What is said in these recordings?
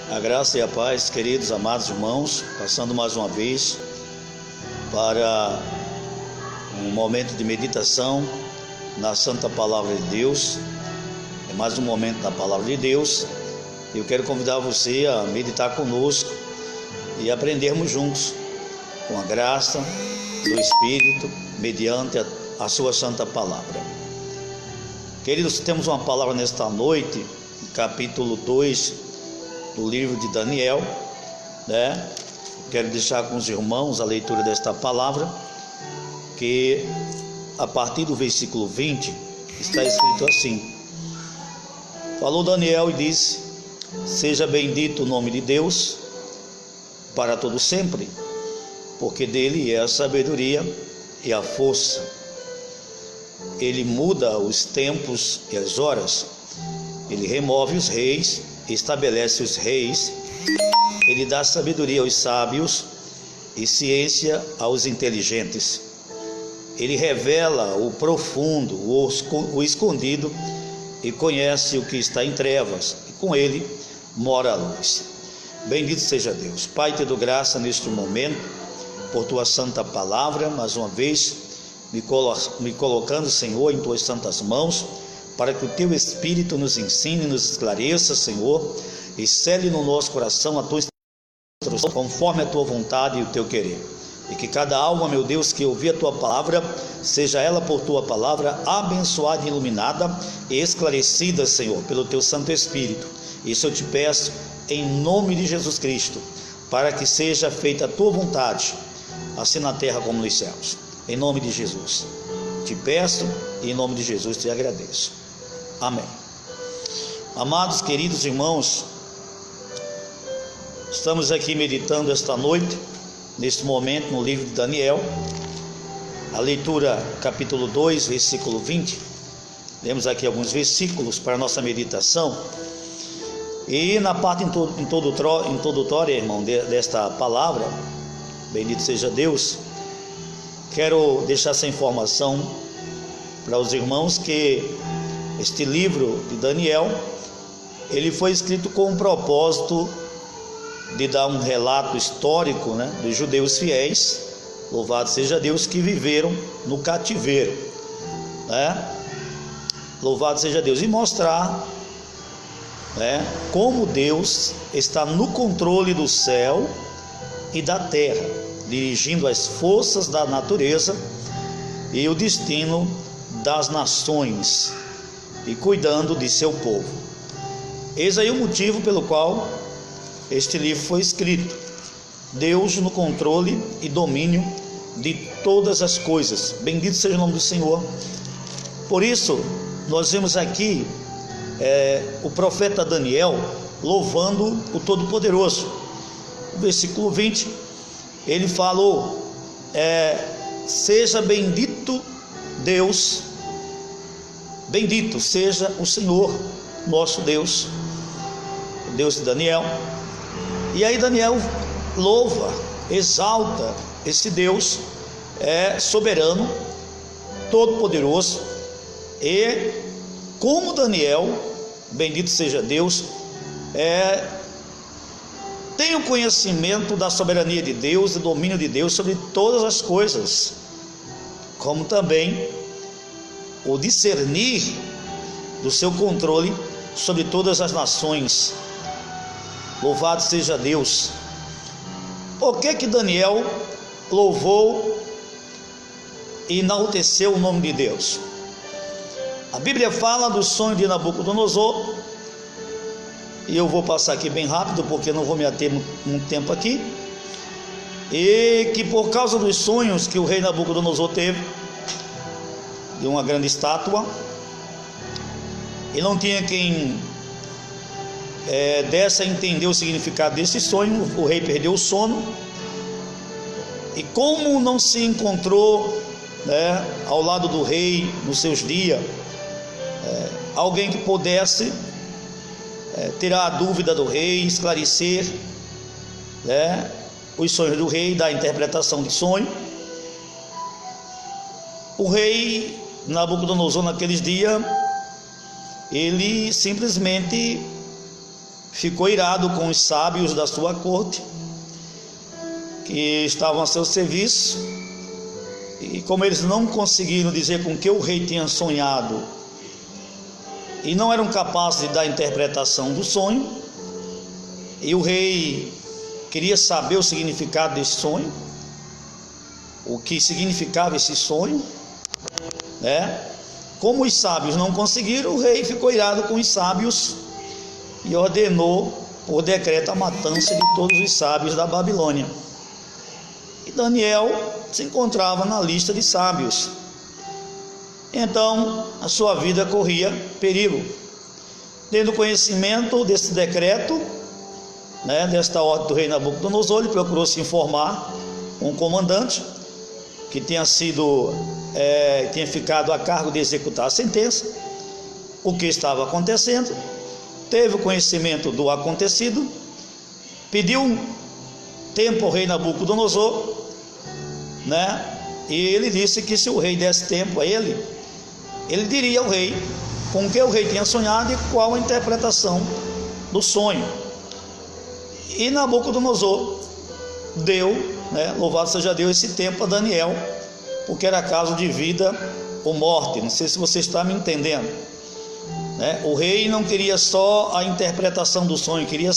A graça e a paz, queridos, amados irmãos, passando mais uma vez para um momento de meditação na Santa Palavra de Deus. É mais um momento da Palavra de Deus. Eu quero convidar você a meditar conosco e aprendermos juntos com a graça do Espírito, mediante a sua Santa Palavra. Queridos, temos uma palavra nesta noite, capítulo 2 do livro de Daniel, né? Quero deixar com os irmãos a leitura desta palavra, que a partir do versículo 20 está escrito assim: falou Daniel e disse: seja bendito o nome de Deus para todo sempre, porque dele é a sabedoria e a força. Ele muda os tempos e as horas, ele remove os reis, estabelece os reis, ele dá sabedoria aos sábios e ciência aos inteligentes. Ele revela o profundo, o escondido, e conhece o que está em trevas, e com ele mora a luz. Bendito seja Deus. Pai, te dou graça neste momento, por tua santa palavra, mais uma vez, me colocando, Senhor, em tuas santas mãos, para que o teu Espírito nos ensine, nos esclareça, Senhor, e cele no nosso coração a tua instrução, conforme a tua vontade e o teu querer. E que cada alma, meu Deus, que ouvir a tua palavra, seja ela por tua palavra abençoada, iluminada e esclarecida, Senhor, pelo teu Santo Espírito. Isso eu te peço em nome de Jesus Cristo, para que seja feita a tua vontade, assim na terra como nos céus. Em nome de Jesus te peço e em nome de Jesus te agradeço. Amém. Amados, queridos irmãos, estamos aqui meditando esta noite, neste momento, no livro de Daniel, a leitura capítulo 2, versículo 20. Temos aqui alguns versículos para a nossa meditação. E na parte introdutória, irmão, desta palavra, bendito seja Deus, quero deixar essa informação para os irmãos que este livro de Daniel, ele foi escrito com o propósito de dar um relato histórico, né, dos judeus fiéis, louvado seja Deus, que viveram no cativeiro, né? Louvado seja Deus, e mostrar, né, como Deus está no controle do céu e da terra, dirigindo as forças da natureza e o destino das nações e cuidando de seu povo. Eis aí o motivo pelo qual este livro foi escrito: Deus no controle e domínio de todas as coisas. Bendito seja o nome do Senhor. Por isso, nós vemos aqui o profeta Daniel louvando o Todo-Poderoso. No versículo 20, ele falou: seja bendito Deus, bendito seja o Senhor, nosso Deus, o Deus de Daniel. E aí Daniel louva, exalta esse Deus soberano, todo-poderoso. E como Daniel, bendito seja Deus, tem o conhecimento da soberania de Deus e domínio de Deus sobre todas as coisas, como também o discernir do seu controle sobre todas as nações. Louvado seja Deus. Por que Daniel louvou e enalteceu o nome de Deus? A Bíblia fala do sonho de Nabucodonosor, e eu vou passar aqui bem rápido, porque não vou me ater muito tempo aqui. E que por causa dos sonhos que o rei Nabucodonosor teve, de uma grande estátua, e não tinha quem desse a entender o significado desse sonho, o rei perdeu o sono. E como não se encontrou, né, ao lado do rei nos seus dias, alguém que pudesse tirar a dúvida do rei, esclarecer, né, os sonhos do rei, dar a interpretação de sonho, o rei Nabucodonosor naqueles dias, ele simplesmente ficou irado com os sábios da sua corte, que estavam a seu serviço, e como eles não conseguiram dizer com que o rei tinha sonhado, e não eram capazes de dar a interpretação do sonho, e o rei queria saber o significado desse sonho, o que significava esse sonho, né? Como os sábios não conseguiram, o rei ficou irado com os sábios e ordenou por decreto a matança de todos os sábios da Babilônia. E Daniel se encontrava na lista de sábios. Então a sua vida corria perigo. Tendo conhecimento desse decreto, desta ordem do rei Nabucodonosor, ele procurou se informar com o comandante que tinha ficado a cargo de executar a sentença, o que estava acontecendo. Teve o conhecimento do acontecido, pediu tempo ao rei Nabucodonosor, e ele disse que se o rei desse tempo a ele diria ao rei com o que o rei tinha sonhado e qual a interpretação do sonho. E Nabucodonosor deu, louvado seja Deus, esse tempo a Daniel, porque era caso de vida ou morte. Não sei se você está me entendendo. O rei não queria só a interpretação do sonho, queria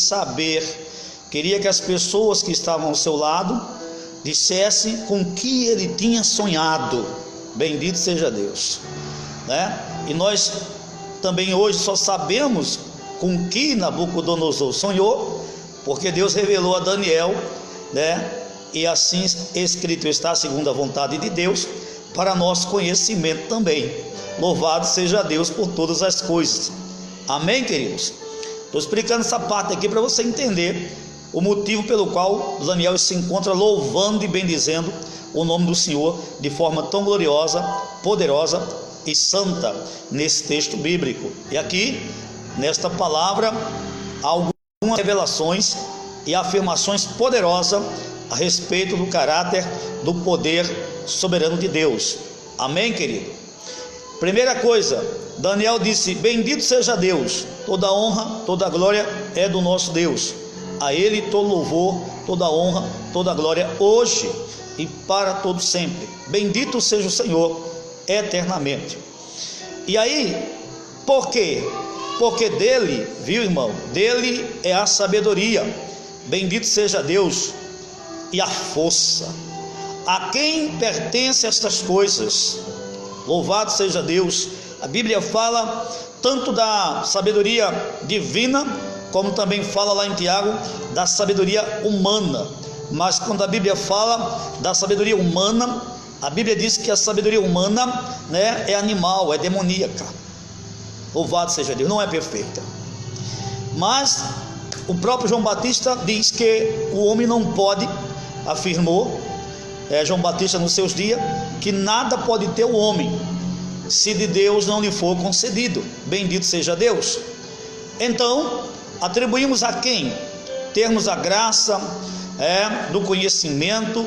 que as pessoas que estavam ao seu lado dissessem com que ele tinha sonhado. Bendito seja Deus. E nós também hoje só sabemos com que Nabucodonosor sonhou, porque Deus revelou a Daniel, e assim escrito está, segundo a vontade de Deus, para nosso conhecimento também. Louvado seja Deus por todas as coisas. Amém, queridos? Estou explicando essa parte aqui para você entender o motivo pelo qual Daniel se encontra louvando e bendizendo o nome do Senhor de forma tão gloriosa, poderosa e santa nesse texto bíblico. E aqui, nesta palavra, há algumas revelações e afirmações poderosas a respeito do caráter, do poder soberano de Deus. Amém, querido? Primeira coisa, Daniel disse: bendito seja Deus, toda honra, toda glória é do nosso Deus, a Ele todo louvor, toda honra, toda glória, hoje e para todo sempre. Bendito seja o Senhor eternamente. E aí, por quê? Porque dele, viu, irmão, dele é a sabedoria. Bendito seja Deus e a força. A quem pertence estas coisas? Louvado seja Deus. A Bíblia fala tanto da sabedoria divina, como também fala lá em Tiago da sabedoria humana. Mas quando a Bíblia fala da sabedoria humana, a Bíblia diz que a sabedoria humana, é animal, é demoníaca. Louvado seja Deus, não é perfeita. Mas o próprio João Batista diz que o homem não pode, afirmou João Batista nos seus dias, que nada pode ter o homem se de Deus não lhe for concedido. Bendito seja Deus. Então atribuímos a quem? Termos a graça do conhecimento,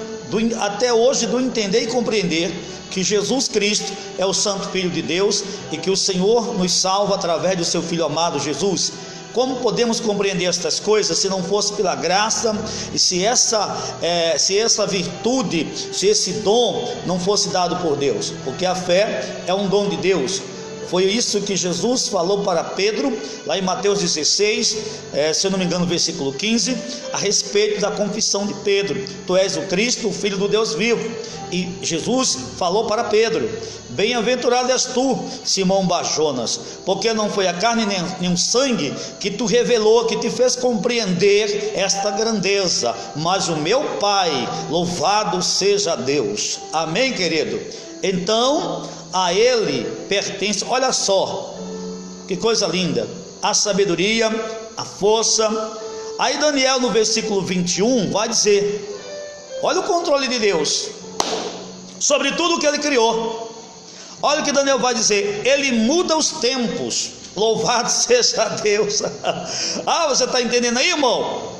até hoje do entender e compreender que Jesus Cristo é o Santo Filho de Deus e que o Senhor nos salva através do seu Filho amado Jesus. Como podemos compreender estas coisas se não fosse pela graça e se essa virtude, se esse dom não fosse dado por Deus? Porque a fé é um dom de Deus. Foi isso que Jesus falou para Pedro, lá em Mateus 16, se eu não me engano, versículo 15, a respeito da confissão de Pedro: tu és o Cristo, o Filho do Deus vivo. E Jesus falou para Pedro: bem-aventurado és tu, Simão Bar-Jonas, porque não foi a carne nem o sangue que tu revelou, que te fez compreender esta grandeza, mas o meu Pai. Louvado seja Deus. Amém, querido? Então a Ele pertence, olha só que coisa linda, a sabedoria, a força. Aí Daniel no versículo 21 vai dizer: olha o controle de Deus sobre tudo que Ele criou. Olha o que Daniel vai dizer: Ele muda os tempos. Louvado seja Deus. Você está entendendo aí, irmão?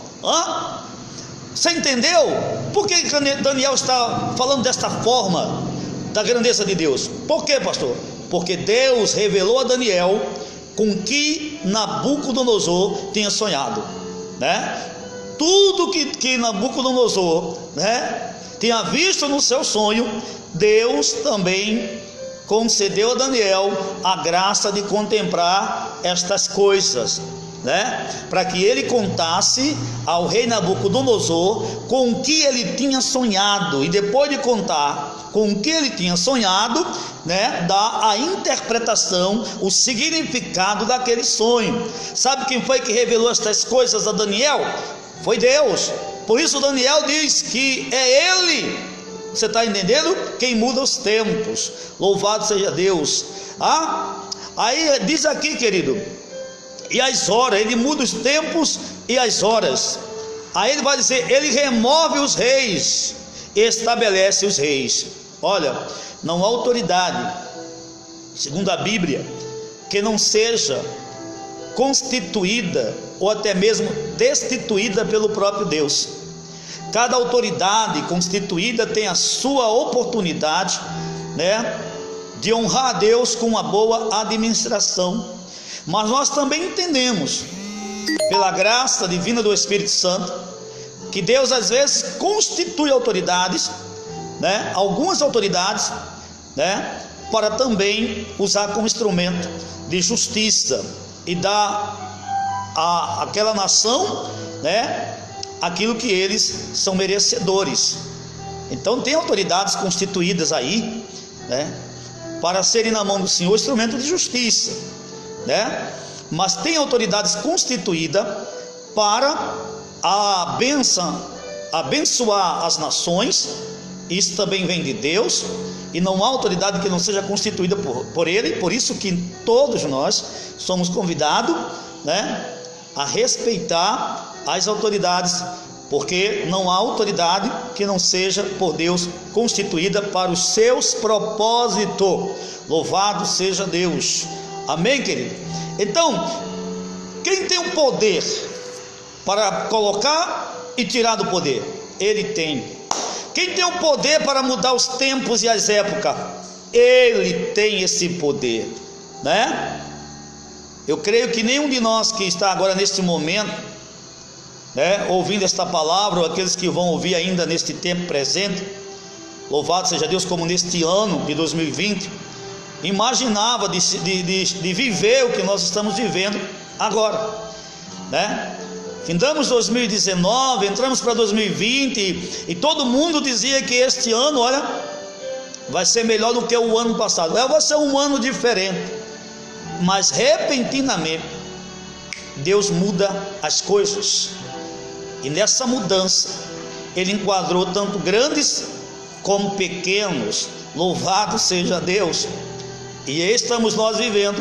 Você entendeu? Por que Daniel está falando desta forma da grandeza de Deus? Por quê, pastor? Porque Deus revelou a Daniel com que Nabucodonosor tinha sonhado, né? Tudo que Nabucodonosor, né, tinha visto no seu sonho, Deus também concedeu a Daniel a graça de contemplar estas coisas, né, para que ele contasse ao rei Nabucodonosor com o que ele tinha sonhado, e depois de contar com o que ele tinha sonhado, né, dá a interpretação, o significado daquele sonho. Sabe quem foi que revelou estas coisas a Daniel? Foi Deus. Por isso Daniel diz que é Ele, você está entendendo? Quem muda os tempos. Louvado seja Deus. Aí diz aqui, querido, e as horas, ele muda os tempos e as horas. Aí ele vai dizer, ele remove os reis e estabelece os reis. Olha, não há autoridade, segundo a Bíblia, que não seja constituída ou até mesmo destituída pelo próprio Deus. Cada autoridade constituída tem a sua oportunidade, né, de honrar a Deus com uma boa administração. Mas nós também entendemos, pela graça divina do Espírito Santo, que Deus às vezes constitui autoridades, né, algumas autoridades, né, para também usar como instrumento de justiça e dar àquela nação, né, aquilo que eles são merecedores. Então tem autoridades constituídas aí, né, para serem na mão do Senhor instrumento de justiça, né? Mas tem autoridades constituídas para abençoar as nações. Isso também vem de Deus, e não há autoridade que não seja constituída por Ele. Por isso que todos nós somos convidados, né, a respeitar as autoridades, porque não há autoridade que não seja por Deus constituída para os seus propósitos. Louvado seja Deus. Amém, querido? Então, quem tem o poder para colocar e tirar do poder? Ele tem. Quem tem o poder para mudar os tempos e as épocas? Ele tem esse poder, né? Eu creio que nenhum de nós que está agora neste momento, né, ouvindo esta palavra, ou aqueles que vão ouvir ainda neste tempo presente, louvado seja Deus, como neste ano de 2020, imaginava de viver o que nós estamos vivendo agora, né? Findamos 2019, entramos para 2020 e todo mundo dizia que este ano, olha, vai ser melhor do que o ano passado. Vai ser um ano diferente, mas repentinamente Deus muda as coisas, e nessa mudança Ele enquadrou tanto grandes como pequenos. Louvado seja Deus. E estamos nós vivendo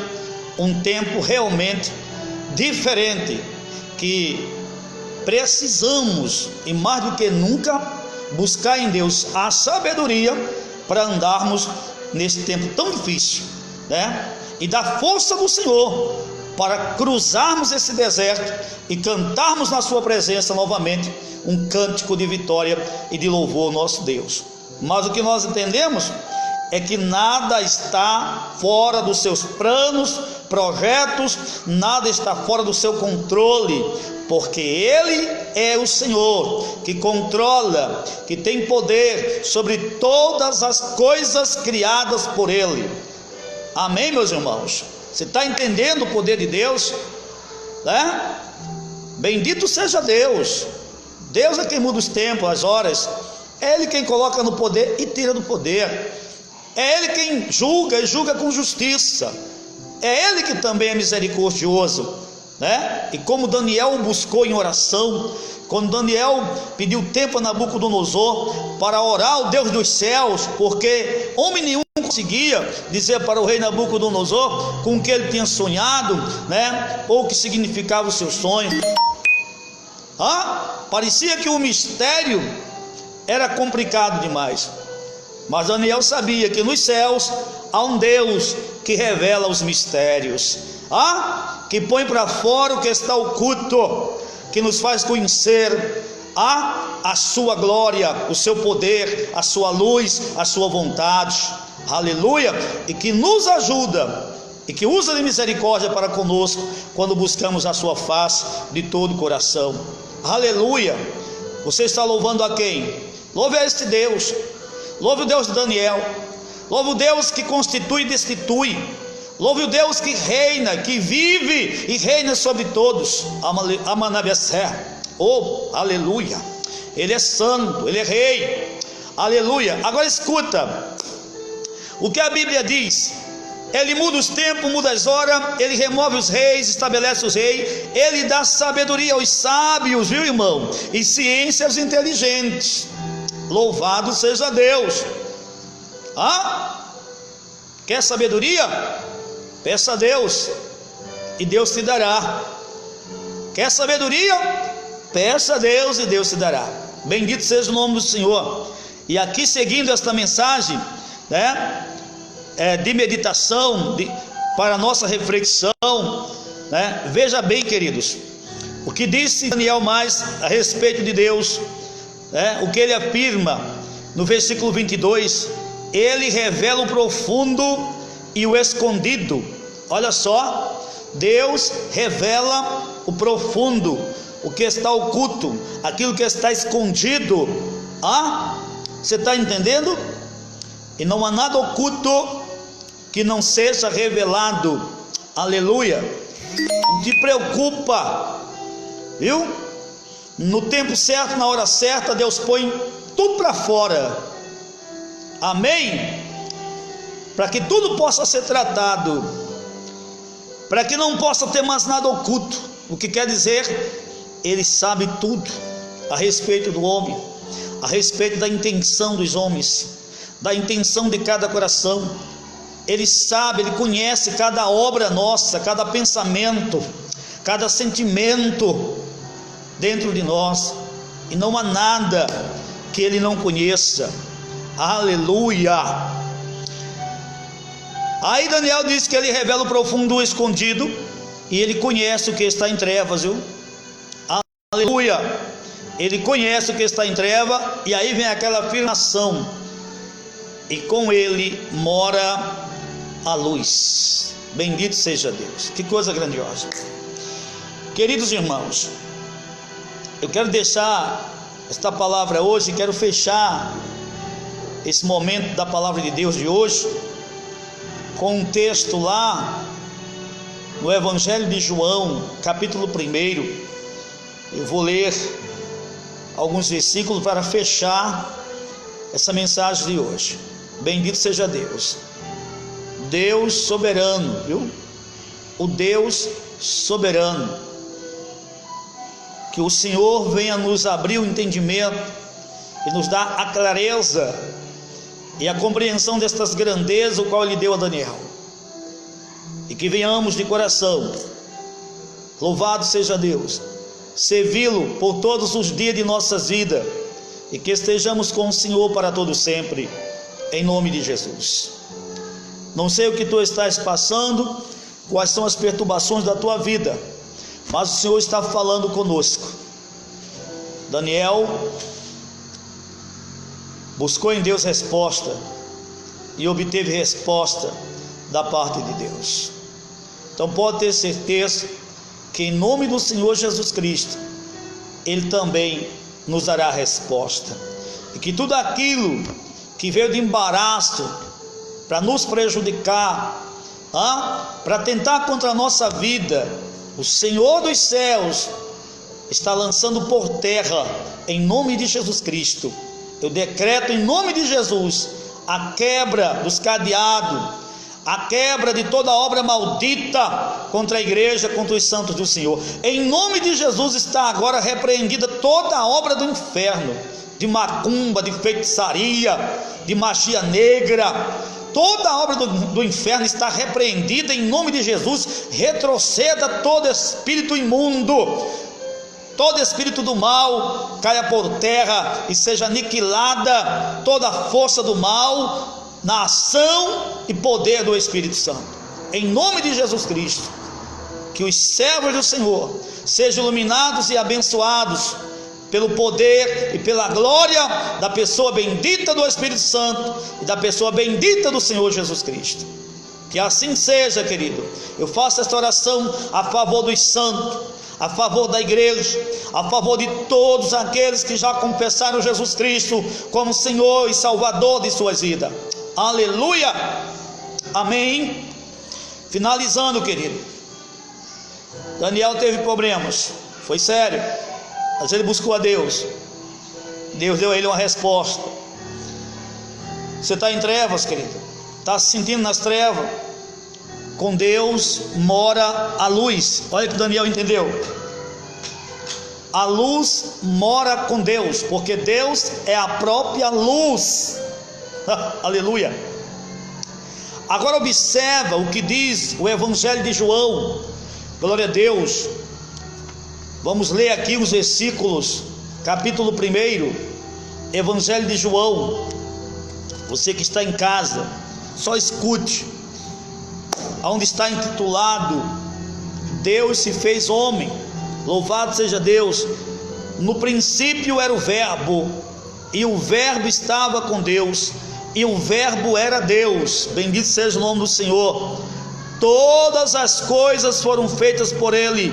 um tempo realmente diferente, que precisamos, e mais do que nunca, buscar em Deus a sabedoria para andarmos nesse tempo tão difícil, né? E da força do Senhor para cruzarmos esse deserto e cantarmos na sua presença novamente um cântico de vitória e de louvor ao nosso Deus. Mas o que nós entendemos é que nada está fora dos seus planos, projetos, nada está fora do seu controle, porque Ele é o Senhor que controla, que tem poder sobre todas as coisas criadas por Ele. Amém, meus irmãos? Você está entendendo o poder de Deus, né? Bendito seja Deus. Deus é quem muda os tempos, as horas. É Ele quem coloca no poder e tira do poder. É Ele quem julga e julga com justiça. É Ele que também é misericordioso, né? E como Daniel buscou em oração, quando Daniel pediu tempo a Nabucodonosor para orar ao Deus dos céus, porque homem nenhum conseguia dizer para o rei Nabucodonosor com o que ele tinha sonhado, né? Ou o que significava o seu sonho. Parecia que o mistério era complicado demais, mas Daniel sabia que nos céus há um Deus que revela os mistérios, que põe para fora o que está oculto, que nos faz conhecer a sua glória, o seu poder, a sua luz, a sua vontade, aleluia, e que nos ajuda e que usa de misericórdia para conosco quando buscamos a sua face de todo o coração. Aleluia! Você está louvando a quem? Louve a este Deus. Louve o Deus de Daniel. Louve o Deus que constitui e destitui. Louve o Deus que reina, que vive e reina sobre todos. Amanabessé. Oh, aleluia! Ele é santo, ele é rei. Aleluia! Agora escuta o que a Bíblia diz. Ele muda os tempos, muda as horas, ele remove os reis, estabelece os reis, ele dá sabedoria aos sábios, viu, irmão? E ciência aos inteligentes. Louvado seja Deus. Quer sabedoria? Peça a Deus e Deus te dará. Quer sabedoria? Peça a Deus e Deus te dará. Bendito seja o nome do Senhor. E aqui, seguindo esta mensagem, né, de meditação, para a nossa reflexão, né? Veja bem, queridos, o que disse Daniel mais a respeito de Deus, né? O que ele afirma no versículo 22: ele revela o profundo e o escondido. Olha só, Deus revela o profundo, o que está oculto, aquilo que está escondido. Você está entendendo? E não há nada oculto que não seja revelado. Aleluia! Não te preocupa, viu? No tempo certo, na hora certa, Deus põe tudo para fora. Amém? Para que tudo possa ser tratado, para que não possa ter mais nada oculto. O que quer dizer, ele sabe tudo a respeito do homem, a respeito da intenção dos homens, da intenção de cada coração. Ele sabe, ele conhece cada obra nossa, cada pensamento, cada sentimento dentro de nós, e não há nada que ele não conheça. Aleluia! Aí Daniel diz que ele revela o profundo e o escondido, e ele conhece o que está em trevas, viu? Aleluia! Ele conhece o que está em treva, e aí vem aquela afirmação: e com ele mora a luz. Bendito seja Deus. Que coisa grandiosa. Queridos irmãos, eu quero deixar esta palavra hoje, quero fechar esse momento da palavra de Deus de hoje com um texto lá no Evangelho de João, capítulo 1. Eu vou ler alguns versículos para fechar essa mensagem de hoje. Bendito seja Deus. Deus soberano, viu? O Deus soberano. Que o Senhor venha nos abrir o entendimento e nos dar a clareza e a compreensão destas grandezas, o qual Ele deu a Daniel. E que venhamos de coração, louvado seja Deus, servi-lo por todos os dias de nossas vidas, e que estejamos com o Senhor para todo sempre, em nome de Jesus. Não sei o que tu estás passando, quais são as perturbações da tua vida, mas o Senhor está falando conosco. Daniel buscou em Deus resposta e obteve resposta da parte de Deus. Então pode ter certeza que em nome do Senhor Jesus Cristo, Ele também nos dará resposta, e que tudo aquilo que veio de embaraço para nos prejudicar, para tentar contra a nossa vida, o Senhor dos céus está lançando por terra, em nome de Jesus Cristo. Eu decreto em nome de Jesus a quebra dos cadeados, a quebra de toda obra maldita contra a igreja, contra os santos do Senhor. Em nome de Jesus está agora repreendida toda a obra do inferno, de macumba, de feitiçaria, de magia negra. Toda a obra do inferno está repreendida em nome de Jesus. Retroceda todo espírito imundo, todo espírito do mal caia por terra e seja aniquilada toda a força do mal na ação e poder do Espírito Santo, em nome de Jesus Cristo. Que os servos do Senhor sejam iluminados e abençoados pelo poder e pela glória da pessoa bendita do Espírito Santo e da pessoa bendita do Senhor Jesus Cristo. Que assim seja, querido. Eu faço esta oração a favor dos santos, a favor da igreja, a favor de todos aqueles que já confessaram Jesus Cristo como Senhor e Salvador de suas vidas. Aleluia! Amém. Finalizando, querido, Daniel teve problemas, foi sério, mas ele buscou a Deus. Deus deu a ele uma resposta. Você está em trevas, querido, está se sentindo nas trevas? Com Deus mora a luz. Olha que Daniel entendeu. A luz mora com Deus, porque Deus é a própria luz. Aleluia. Agora observa o que diz o Evangelho de João. Glória a Deus. Vamos ler aqui os versículos, capítulo 1, Evangelho de João. Você que está em casa, só escute. Onde está intitulado: Deus se fez homem. Louvado seja Deus. No princípio era o Verbo, e o Verbo estava com Deus, e o Verbo era Deus. Bendito seja o nome do Senhor. Todas as coisas foram feitas por Ele,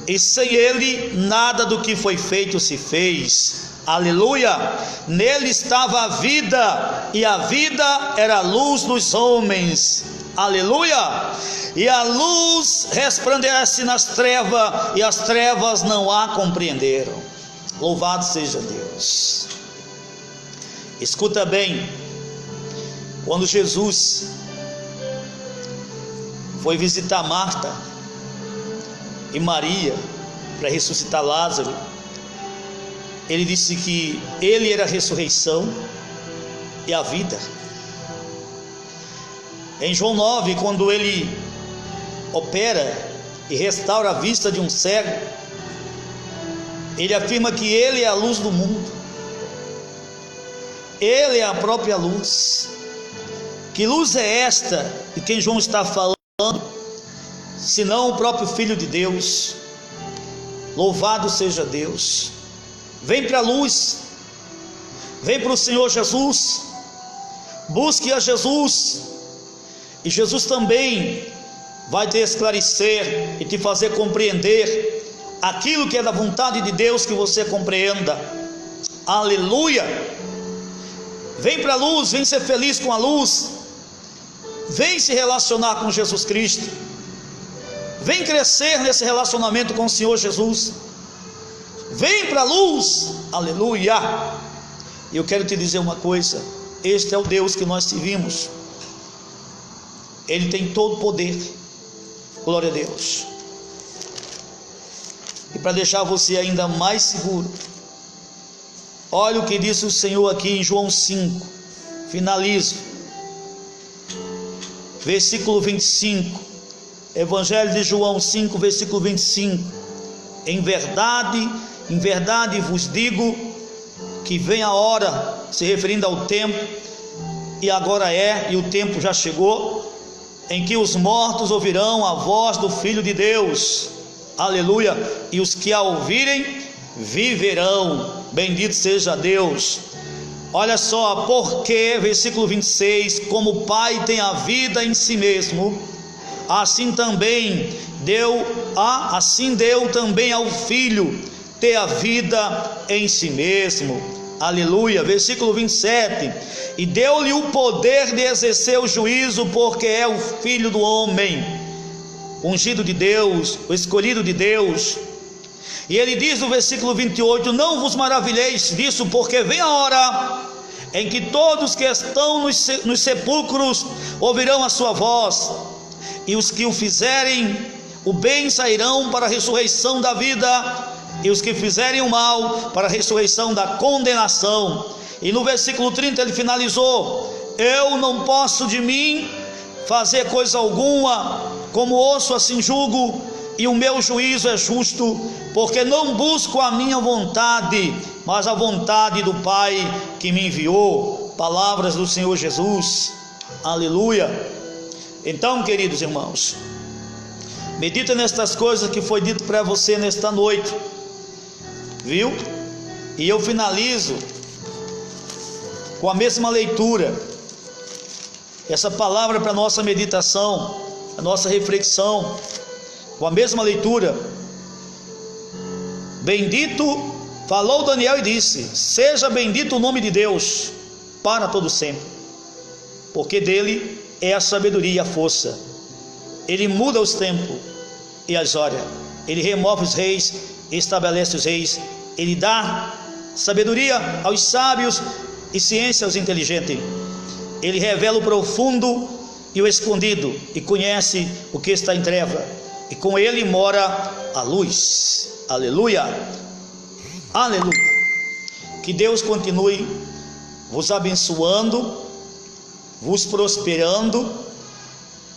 e sem Ele nada do que foi feito se fez. Aleluia. Nele estava a vida, e a vida era a luz dos homens. Aleluia. E a luz resplandece nas trevas, e as trevas não a compreenderam. Louvado seja Deus. Escuta bem. Quando Jesus foi visitar Marta e Maria para ressuscitar Lázaro, ele disse que ele era a ressurreição e a vida. Em João 9, quando ele opera e restaura a vista de um cego, ele afirma que ele é a luz do mundo, ele é a própria luz. Que luz é esta de quem João está falando, senão o próprio Filho de Deus? Louvado seja Deus. Vem para a luz, vem para o Senhor Jesus, busque a Jesus, e Jesus também vai te esclarecer e te fazer compreender aquilo que é da vontade de Deus que você compreenda. Aleluia. Vem para a luz, vem ser feliz com a luz, vem se relacionar com Jesus Cristo, vem crescer nesse relacionamento com o Senhor Jesus. Vem para a luz. Aleluia. E eu quero te dizer uma coisa: este é o Deus que nós servimos. Ele tem todo o poder. Glória a Deus. E para deixar você ainda mais seguro, olha o que disse o Senhor aqui em João 5. Finalizo. Versículo 25. Evangelho de João 5, versículo 25. Em verdade vos digo que vem a hora, se referindo ao tempo, e agora é, e o tempo já chegou, em que os mortos ouvirão a voz do Filho de Deus. Aleluia. E os que a ouvirem viverão. Bendito seja Deus. Olha só, porque, versículo 26, como o Pai tem a vida em si mesmo, assim deu também ao Filho ter a vida em si mesmo. Aleluia. Versículo 27, e deu-lhe o poder de exercer o juízo, porque é o Filho do homem, ungido de Deus, o escolhido de Deus. E ele diz no versículo 28, não vos maravilheis disso, porque vem a hora em que todos que estão nos sepulcros ouvirão a sua voz, e os que o fizerem o bem sairão para a ressurreição da vida, e os que fizerem o mal para a ressurreição da condenação. E no versículo 30 ele finalizou: eu não posso de mim fazer coisa alguma, como ouço assim julgo, e o meu juízo é justo, porque não busco a minha vontade, mas a vontade do Pai que me enviou. Palavras do Senhor Jesus. Aleluia. Então, queridos irmãos, medita nestas coisas que foi dito para você nesta noite, viu? E eu finalizo com a mesma leitura. essa palavra para a nossa meditação, a nossa reflexão, com a mesma leitura. Bendito, falou Daniel e disse: seja bendito o nome de Deus para todo sempre, porque dele é a sabedoria e a força. Ele muda os tempos e as horas, ele remove os reis e estabelece os reis, ele dá sabedoria aos sábios e ciência aos inteligentes. Ele revela o profundo e o escondido, e conhece o que está em treva, e com ele mora a luz. Aleluia, aleluia. Que Deus continue vos abençoando, vos prosperando,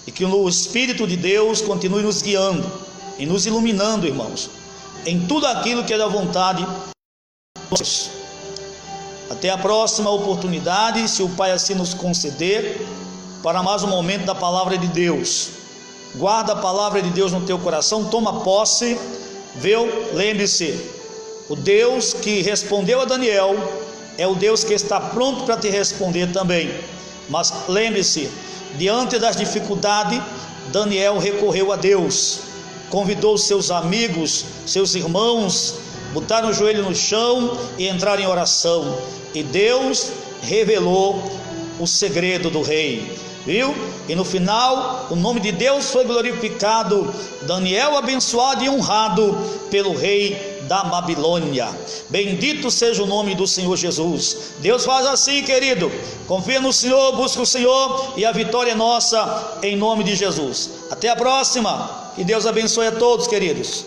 e que o Espírito de Deus continue nos guiando e nos iluminando, irmãos, em tudo aquilo que é da vontade de Deus. Até a próxima oportunidade, se o Pai assim nos conceder, para mais um momento da palavra de Deus. Guarda a palavra de Deus no teu coração, toma posse, viu? Lembre-se, o Deus que respondeu a Daniel é o Deus que está pronto para te responder também. Mas lembre-se, diante das dificuldades, Daniel recorreu a Deus, convidou seus amigos, seus irmãos, botaram o joelho no chão e entraram em oração, e Deus revelou o segredo do rei, viu? E no final o nome de Deus foi glorificado, Daniel abençoado e honrado pelo rei da Babilônia. Bendito seja o nome do Senhor Jesus. Deus faz assim, querido, confia no Senhor, busca o Senhor, e a vitória é nossa, em nome de Jesus. Até a próxima, e Deus abençoe a todos, queridos.